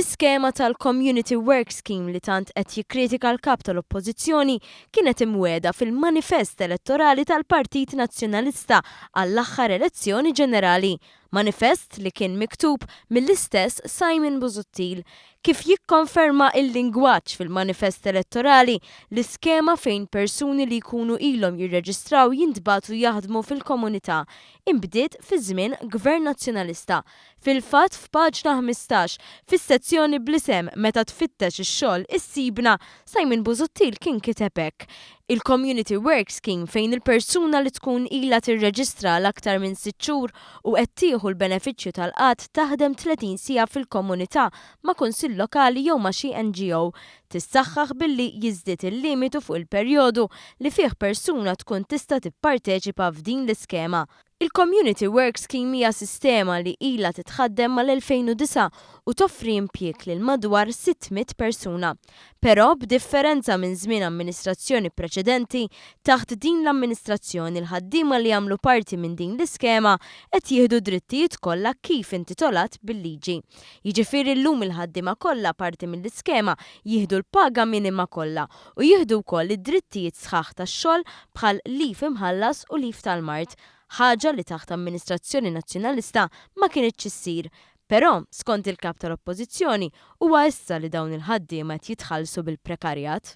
L-iskema tal-Community Work Scheme li tant qed jikkritika l-kap tal-Oppożizzjoni kienet imwiegħda fil-manifest elettorali tal-Partit Nazzjonalista għall-aħħar elezzjoni ġenerali. Manifest li kien miktub mill-istess Simon Busuttil. Kif jikkonferma il-lingwaġġ fil-manifest elettorali, l-iskema fejn persuni li jkunu ilhom jirreġistraw jintbagħtu jaħdmu fil-komunità inbdiet fi żmien Gvern Nazzjonalista. Fil-fatt f'paġna 15 fis-sezzjoni bl-isem meta tfittex ix-xogħol issibna Simon Busuttil kien kiteb hekk. Il-Community Work Scheme fejn il-persuna li tkun ilha tirreġistra l-aktar minn 6 xhur u qed tieħu l-benefiċċju tal-qatt taħdem 30 siegħa fil-komunità ma' kunsill lokali jew ma' xi NGO. Tissaħħaħ billi jiżdied il-limitu fuq il-perjodu li fih persuna tkun tista' tipparteċipa f'din l-iskema. Il-Community Work Scheme hija sistema li ilha titħaddem mal-2009 u toffri impjieg lil madwar 600 persuna. Però b'differenza minn żmien amministrazzjoni preċedenti, taħt din l-amministrazzjoni l-ħaddiema li jagħmlu parti minn din l-iskema qed jieħdu drittijiet kollha kif intitolat bil-liġi. Jiġifieri llum il-ħaddiema kollha parti mill-iskema jieħdu l-paga minima kollha u jieħdu wkoll id-drittijiet sħaħ tax-xogħol bħal lif imħallas u lif tal-mard. Ħaġa li taħt amministrazzjoni nazzjonalista ma kienitx issir. Però skont il-kap tal-Oppożizzjoni huwa issa li dawn il-ħaddiema qed jitħallsu bil-prekarjat.